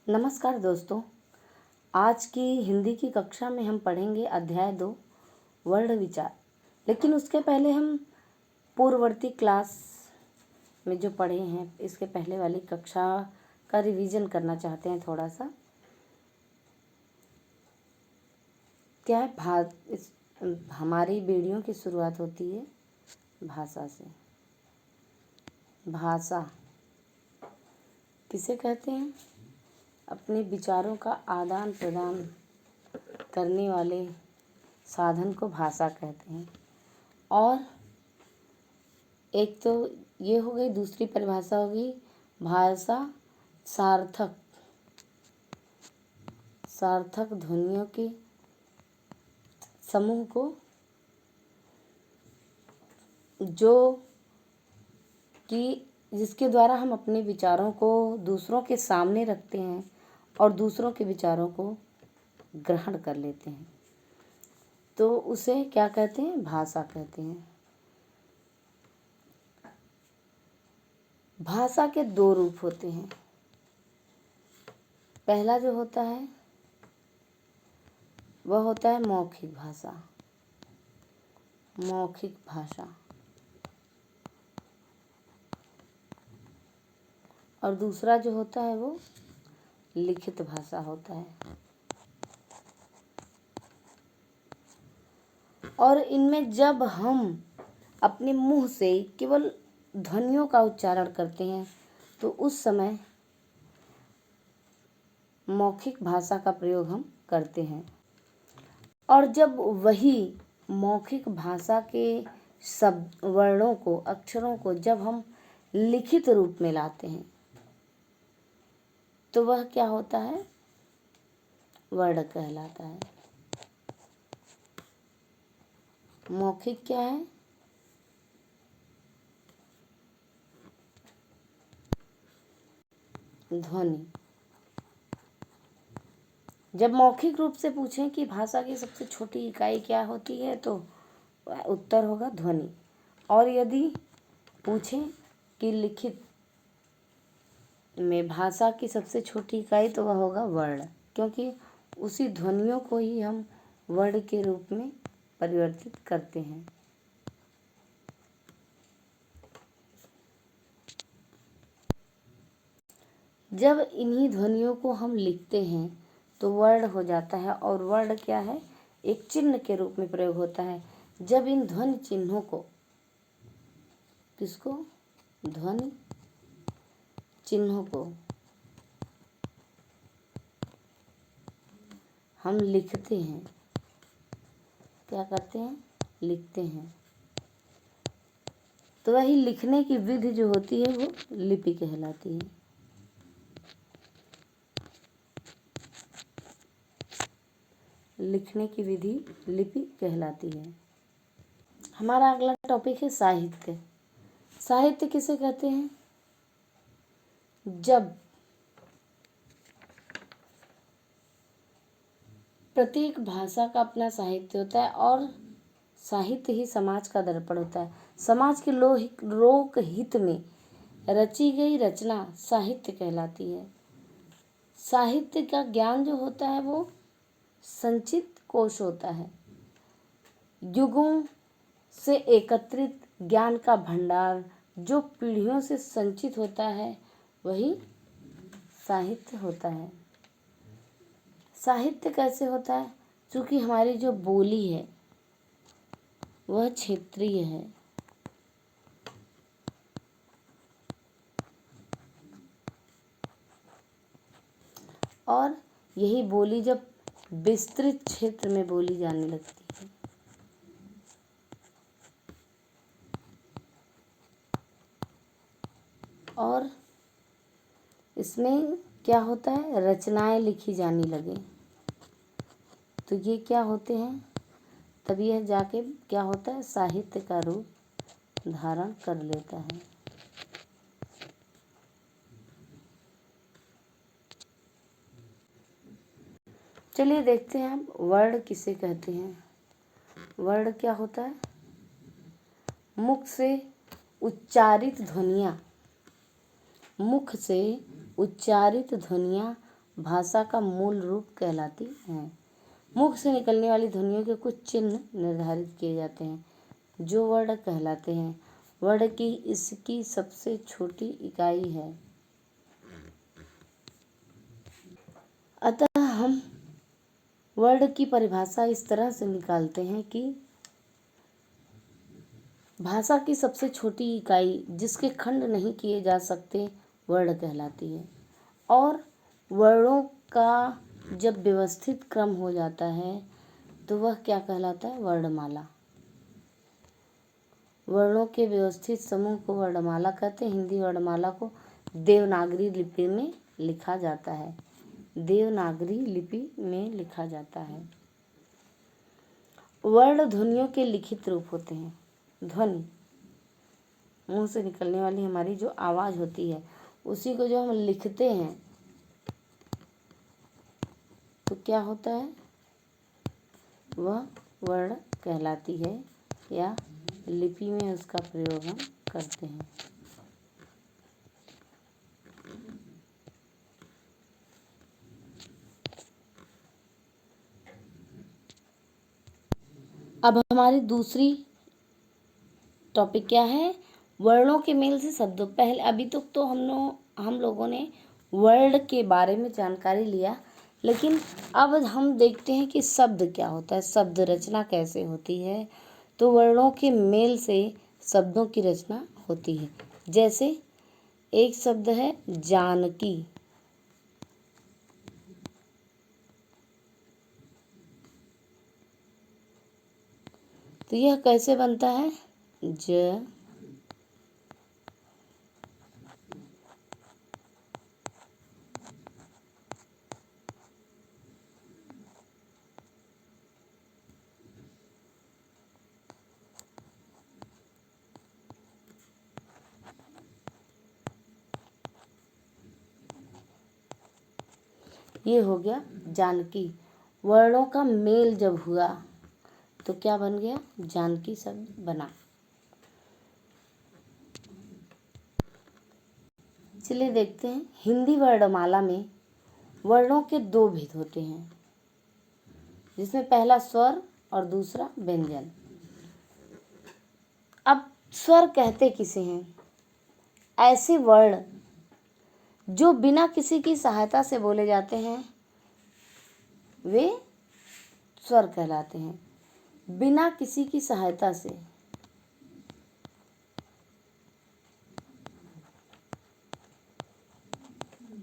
नमस्कार दोस्तों। आज की हिंदी की कक्षा में हम पढ़ेंगे अध्याय 2 वर्ण विचार। लेकिन उसके पहले हम पूर्ववर्ती क्लास में जो पढ़े हैं इसके पहले वाली कक्षा का रिवीजन करना चाहते हैं थोड़ा सा। क्या है हमारी वीडियो की शुरुआत होती है भाषा से। भाषा किसे कहते हैं? अपने विचारों का आदान प्रदान करने वाले साधन को भाषा कहते हैं। और एक तो ये हो गई, दूसरी परिभाषा होगी भाषा सार्थक ध्वनियों के समूह को जिसके द्वारा हम अपने विचारों को दूसरों के सामने रखते हैं और दूसरों के विचारों को ग्रहण कर लेते हैं, तो उसे क्या कहते हैं? भाषा कहते हैं। भाषा के 2 रूप होते हैं। पहला जो होता है वह होता है मौखिक भाषा। और दूसरा जो होता है वो लिखित भाषा होता है। और इनमें जब हम अपने मुंह से केवल ध्वनियों का उच्चारण करते हैं तो उस समय मौखिक भाषा का प्रयोग हम करते हैं। और जब वही मौखिक भाषा के शब्द, वर्णों को, अक्षरों को जब हम लिखित रूप में लाते हैं तो वह क्या होता है? वर्ण कहलाता है। मौखिक क्या है? ध्वनि। जब मौखिक रूप से पूछें कि भाषा की सबसे छोटी इकाई क्या होती है तो उत्तर होगा ध्वनि। और यदि पूछें कि लिखित में भाषा की सबसे छोटी इकाई तो वह होगा वर्ण, क्योंकि उसी ध्वनियों को ही हम वर्ण के रूप में परिवर्तित करते हैं। जब इन्हीं ध्वनियों को हम लिखते हैं तो वर्ण हो जाता है। और वर्ण क्या है? एक चिन्ह के रूप में प्रयोग होता है। जब इन ध्वनि चिन्हों को, किसको? ध्वनि चिन्हों को हम लिखते हैं। क्या करते हैं? लिखते हैं। तो वही लिखने की विधि जो होती है वो लिपि कहलाती है। लिखने की विधि लिपि कहलाती है। हमारा अगला टॉपिक है साहित्य। साहित्य किसे कहते हैं? जब प्रत्येक भाषा का अपना साहित्य होता है और साहित्य ही समाज का दर्पण होता है। समाज के लोक हित में रची गई रचना साहित्य कहलाती है। साहित्य का ज्ञान जो होता है वो संचित कोश होता है। युगों से एकत्रित ज्ञान का भंडार जो पीढ़ियों से संचित होता है वही साहित्य होता है। साहित्य कैसे होता है? क्योंकि हमारी जो बोली है वह क्षेत्रीय है। और यही बोली जब विस्तृत क्षेत्र में बोली जाने लगती है और इसमें क्या होता है? रचनाएं लिखी जाने लगे तो ये क्या होते हैं? तभी यह जाके क्या होता है? साहित्य का रूप धारण कर लेता है। चलिए देखते हैं हम वर्ण किसे कहते हैं। वर्ण क्या होता है? मुख से उच्चारित ध्वनियाँ भाषा का मूल रूप कहलाती हैं। मुख से निकलने वाली ध्वनियों के कुछ चिन्ह निर्धारित किए जाते हैं जो वर्ण कहलाते हैं। वर्ण की इसकी सबसे छोटी इकाई है। अतः हम वर्ण की परिभाषा इस तरह से निकालते हैं कि भाषा की सबसे छोटी इकाई जिसके खंड नहीं किए जा सकते वर्ण कहलाती है। और वर्णों का जब व्यवस्थित क्रम हो जाता है तो वह क्या कहलाता है? वर्णमाला। वर्णों के व्यवस्थित समूह को वर्णमाला कहते हैं। हिंदी वर्णमाला को देवनागरी लिपि में लिखा जाता है। देवनागरी लिपि में लिखा जाता है। वर्ण ध्वनियों के लिखित रूप होते हैं। ध्वनि मुंह से निकलने वाली हमारी जो आवाज़ होती है उसी को जो हम लिखते हैं तो क्या होता है? वह वर्ण कहलाती है या लिपि में उसका प्रयोग हम करते हैं। अब हमारी दूसरी टॉपिक क्या है? वर्णों के मेल से शब्दों। पहले अभी तक तो हम लोगों ने वर्ण के बारे में जानकारी लिया, लेकिन अब हम देखते हैं कि शब्द क्या होता है, शब्द रचना कैसे होती है। तो वर्णों के मेल से शब्दों की रचना होती है। जैसे एक शब्द है जानकी। तो यह कैसे बनता है? ज ये हो गया जानकी। वर्णों का मेल जब हुआ तो क्या बन गया? जानकी शब्द बना। चलिए देखते हैं। हिंदी वर्णमाला में वर्णों के दो भेद होते हैं, जिसमें पहला स्वर और दूसरा व्यंजन। अब स्वर कहते किसे हैं? ऐसे वर्ण जो बिना किसी की सहायता से बोले जाते हैं वे स्वर कहलाते हैं। बिना किसी की सहायता से,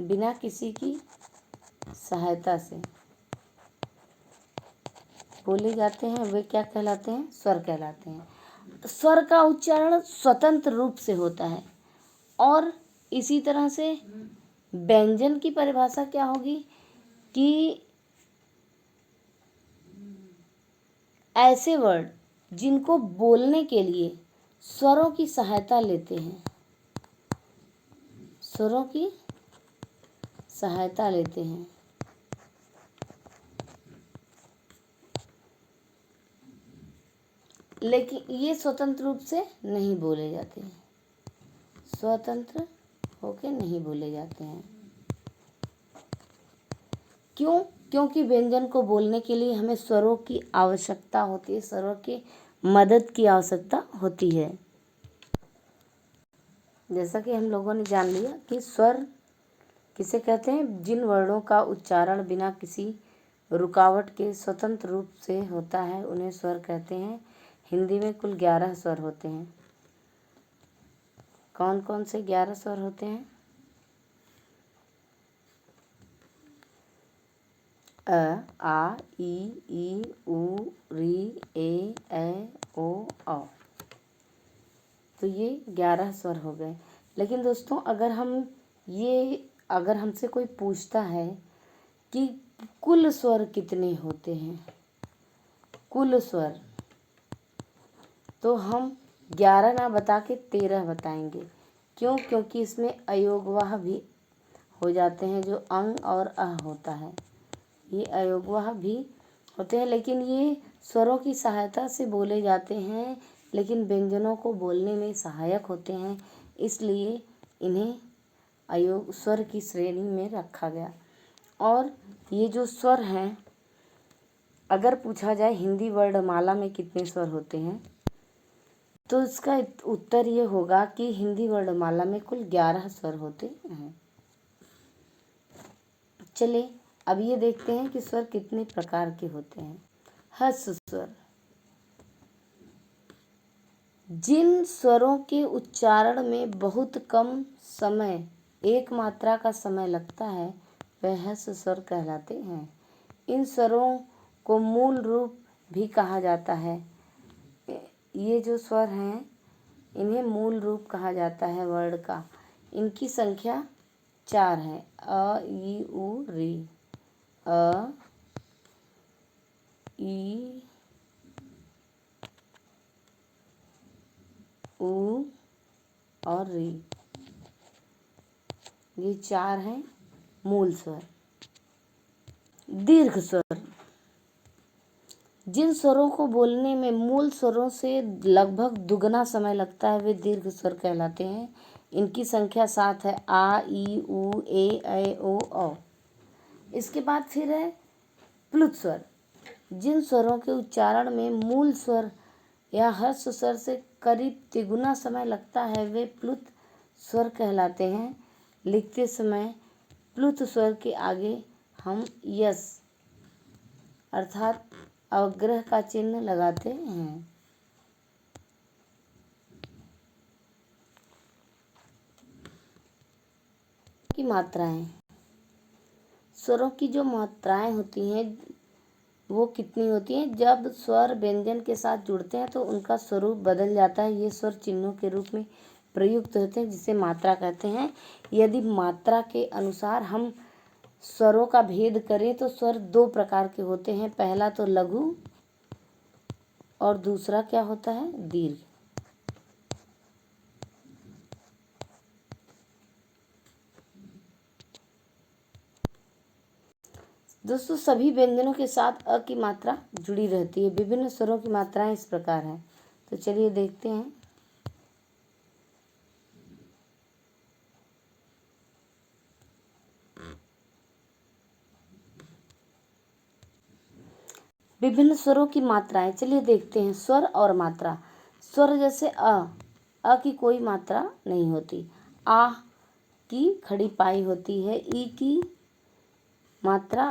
बिना किसी की सहायता से बोले जाते हैं वे क्या कहलाते हैं? स्वर कहलाते हैं। स्वर का उच्चारण स्वतंत्र रूप से होता है। और इसी तरह से व्यंजन की परिभाषा क्या होगी कि ऐसे वर्ड जिनको बोलने के लिए स्वरों की सहायता लेते हैं, स्वरों की सहायता लेते हैं। लेकिन ये स्वतंत्र रूप से नहीं बोले जाते हैं, स्वतंत्र होके नहीं बोले जाते हैं। क्यों? क्योंकि व्यंजन को बोलने के लिए हमें स्वरों की आवश्यकता होती है, स्वरों की मदद की आवश्यकता होती है। जैसा कि हम लोगों ने जान लिया कि स्वर किसे कहते हैं? जिन वर्णों का उच्चारण बिना किसी रुकावट के स्वतंत्र रूप से होता है उन्हें स्वर कहते हैं। हिंदी में कुल 11 स्वर होते हैं। कौन कौन से 11 स्वर होते हैं? अ, आ, ई, उ, री, ए, ओ, औ। तो ये 11 स्वर हो गए। लेकिन दोस्तों अगर हमसे कोई पूछता है कि कुल स्वर कितने होते हैं, कुल स्वर, तो हम 11 ना बता के 13 बताएंगे। क्यों? क्योंकि इसमें अयोगवाह भी हो जाते हैं, जो अंग और अ होता है, ये अयोगवाह भी होते हैं। लेकिन ये स्वरों की सहायता से बोले जाते हैं, लेकिन व्यंजनों को बोलने में सहायक होते हैं, इसलिए इन्हें अयोग स्वर की श्रेणी में रखा गया। और ये जो स्वर हैं, अगर पूछा जाए हिंदी वर्णमाला में कितने स्वर होते हैं, तो इसका उत्तर ये होगा कि हिंदी वर्णमाला में कुल 11 स्वर होते हैं। चलिए अब ये देखते हैं कि स्वर कितने प्रकार के होते हैं। ह्रस्व स्वर, जिन स्वरों के उच्चारण में बहुत कम समय, एक मात्रा का समय लगता है, वह ह्रस्व स्वर कहलाते हैं। इन स्वरों को मूल रूप भी कहा जाता है। ये जो स्वर हैं, इन्हें मूल रूप कहा जाता है वर्ण का। इनकी संख्या 4 है। अ, ई, उ, री। अ, ई, उ और री, ये 4 हैं मूल स्वर। दीर्घ स्वर, जिन स्वरों को बोलने में मूल स्वरों से लगभग दुगना समय लगता है, वे दीर्घ स्वर कहलाते हैं। इनकी संख्या 7 है। आ, ई, उ, ए, ओ, औ। इसके बाद फिर है प्लुत स्वर, जिन स्वरों के उच्चारण में मूल स्वर या ह्रस्व स्वर से करीब तिगुना समय लगता है, वे प्लुत स्वर कहलाते हैं। लिखते समय प्लुत स्वर के आगे हम यस अर्थात अवग्रह का चिन्ह लगाते हैं। की मात्राएं, स्वरों की जो मात्राएं होती हैं वो कितनी होती हैं? जब स्वर व्यंजन के साथ जुड़ते हैं तो उनका स्वरूप बदल जाता है। ये स्वर चिन्हों के रूप में प्रयुक्त होते हैं, जिसे मात्रा कहते हैं। यदि मात्रा के अनुसार हम स्वरों का भेद करें तो स्वर 2 प्रकार के होते हैं। पहला तो लघु और दूसरा क्या होता है? दीर्घ। दोस्तों, सभी व्यंजनों के साथ अ की मात्रा जुड़ी रहती है। विभिन्न स्वरों की मात्राएं इस प्रकार हैं, तो चलिए देखते हैं। विभिन्न स्वरों की मात्राएं, चलिए देखते हैं। स्वर और मात्रा। स्वर जैसे अ की कोई मात्रा नहीं होती। आ की खड़ी पाई होती है। ई की मात्रा,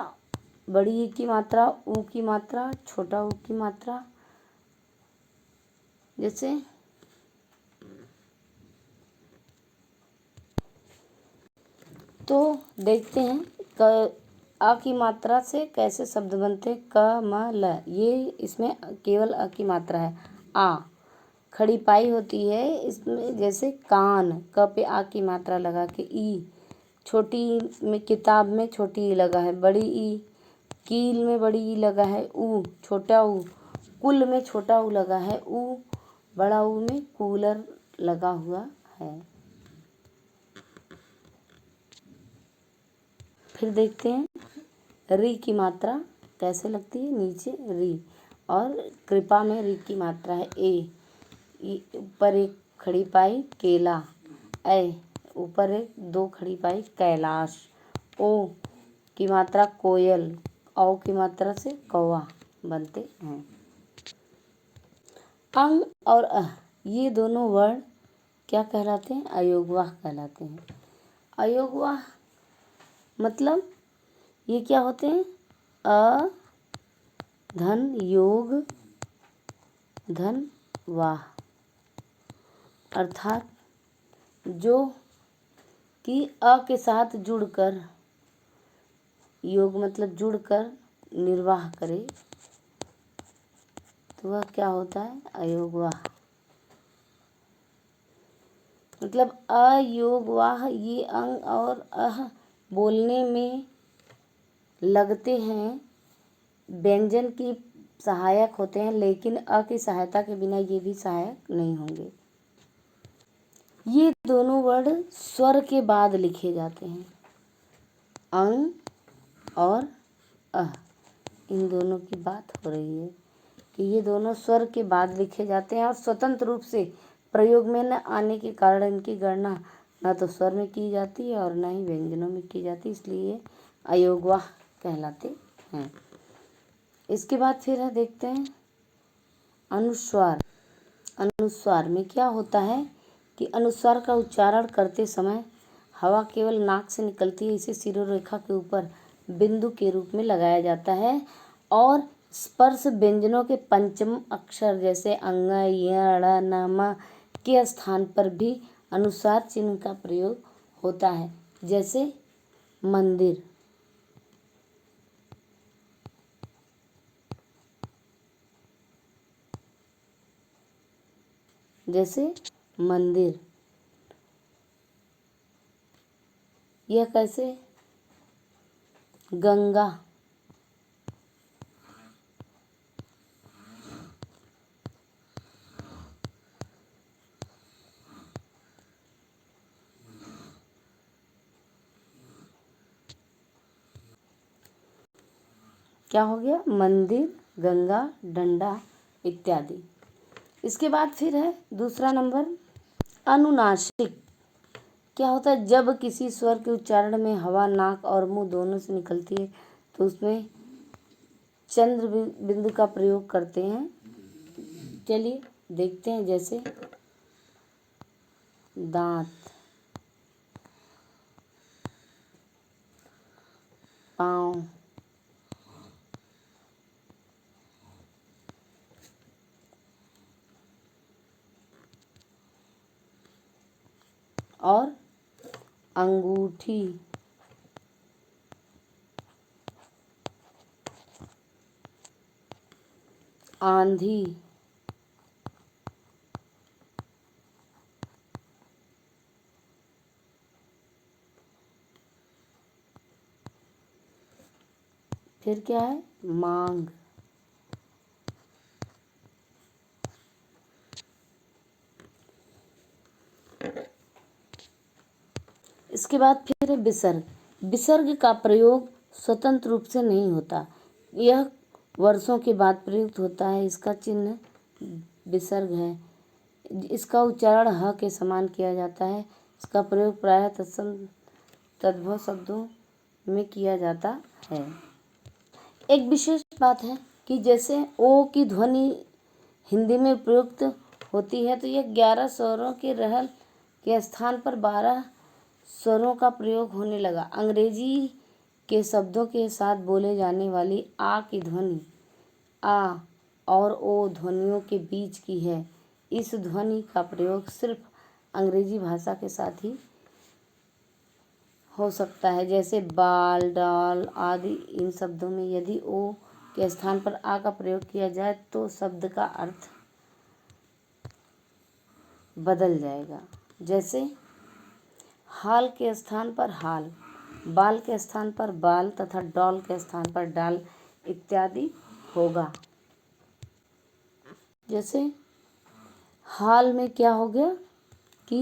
बड़ी ई की मात्रा, ऊ की मात्रा, छोटा ऊ की मात्रा। जैसे तो देखते हैं अ की मात्रा से कैसे शब्द बनते। क, म, ल, ये इसमें केवल अ की मात्रा है। आ खड़ी पाई होती है इसमें, जैसे कान, क पे आ की मात्रा लगा के। ई छोटी में, किताब में छोटी ई लगा है। बड़ी ई, कील में बड़ी ई लगा है। ऊ छोटा ऊ, कुल में छोटा ऊ लगा है। ऊ बड़ा ऊ में कूलर लगा हुआ है। फिर देखते हैं री की मात्रा कैसे लगती है। नीचे री, और कृपा में री की मात्रा है ए। ऊपर एक खड़ी पाई केला। ए ऊपर एक 2 खड़ी पाई कैलाश। ओ की मात्रा कोयल। औ की मात्रा से कौवा बनते हैं। अंग और अह, ये दोनों वर्ण क्या कहलाते हैं? अयोगवाह कहलाते हैं। अयोगवाह मतलब ये क्या होते हैं? अ धन योग धन वाह, अर्थात जो कि अ के साथ जुड़कर, योग मतलब जुड़कर निर्वाह करे, तो वह क्या होता है? अयोगवाह। मतलब अयोगवाह ये अंग और अह बोलने में लगते हैं, व्यंजन की सहायक होते हैं, लेकिन अ की सहायता के बिना ये भी सहायक नहीं होंगे। ये दोनों वर्ण स्वर के बाद लिखे जाते हैं। अंग और अह, इन दोनों की बात हो रही है कि ये दोनों स्वर के बाद लिखे जाते हैं और स्वतंत्र रूप से प्रयोग में न आने के कारण इनकी गणना न तो स्वर में की जाती है और न ही व्यंजनों में की जाती है, इसलिए अयोगवाह कहलाते हैं। इसके बाद फिर है देखते हैं अनुस्वार। अनुस्वार में क्या होता है कि अनुस्वार का उच्चारण करते समय हवा केवल नाक से निकलती है। इसे शिरोरेखा के ऊपर बिंदु के रूप में लगाया जाता है और स्पर्श व्यंजनों के पंचम अक्षर जैसे अंग, य, ड़, न, म के स्थान पर भी अनुस्वार चिन्ह का प्रयोग होता है। जैसे मंदिर, जैसे मंदिर। यह कैसे? गंगा, क्या हो गया? मंदिर, गंगा, डंडा इत्यादि। इसके बाद फिर है दूसरा नंबर अनुनासिक। क्या होता है? जब किसी स्वर के उच्चारण में हवा नाक और मुंह दोनों से निकलती है तो उसमें चंद्र बिंदु का प्रयोग करते हैं। चलिए देखते हैं, जैसे दांत, पाँव, और अंगूठी, आंधी, फिर क्या है? मांग। इसके बाद फिर है विसर्ग। विसर्ग का प्रयोग स्वतंत्र रूप से नहीं होता, यह वर्षों के बाद प्रयुक्त होता है। इसका चिन्ह विसर्ग है। इसका उच्चारण ह के समान किया जाता है। इसका प्रयोग प्रायः तत्सम तद्भव शब्दों में किया जाता है। एक विशेष बात है कि जैसे ओ की ध्वनि हिंदी में प्रयुक्त होती है तो यह 11 स्वरों के रहल के स्थान पर 12 स्वरों का प्रयोग होने लगा। अंग्रेजी के शब्दों के साथ बोले जाने वाली आ की ध्वनि आ और ओ ध्वनियों के बीच की है। इस ध्वनि का प्रयोग सिर्फ अंग्रेजी भाषा के साथ ही हो सकता है। जैसे बाल, डाल आदि इन शब्दों में यदि ओ के स्थान पर आ का प्रयोग किया जाए तो शब्द का अर्थ बदल जाएगा। जैसे हाल के स्थान पर हाल, बाल के स्थान पर बाल तथा डॉल के स्थान पर डाल इत्यादि होगा। जैसे हाल में क्या हो गया कि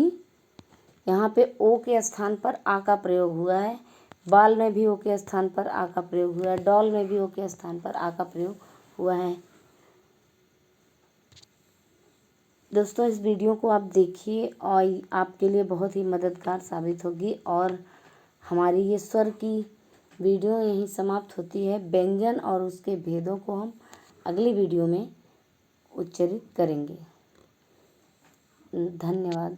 यहाँ पे ओ के स्थान पर आ का प्रयोग हुआ है, बाल में भी ओ के स्थान पर आ का प्रयोग हुआ है, डॉल में भी ओ के स्थान पर आ का प्रयोग हुआ है। दोस्तों, इस वीडियो को आप देखिए और आपके लिए बहुत ही मददगार साबित होगी। और हमारी ये स्वर की वीडियो यहीं समाप्त होती है। व्यंजन और उसके भेदों को हम अगली वीडियो में उच्चारित करेंगे। धन्यवाद।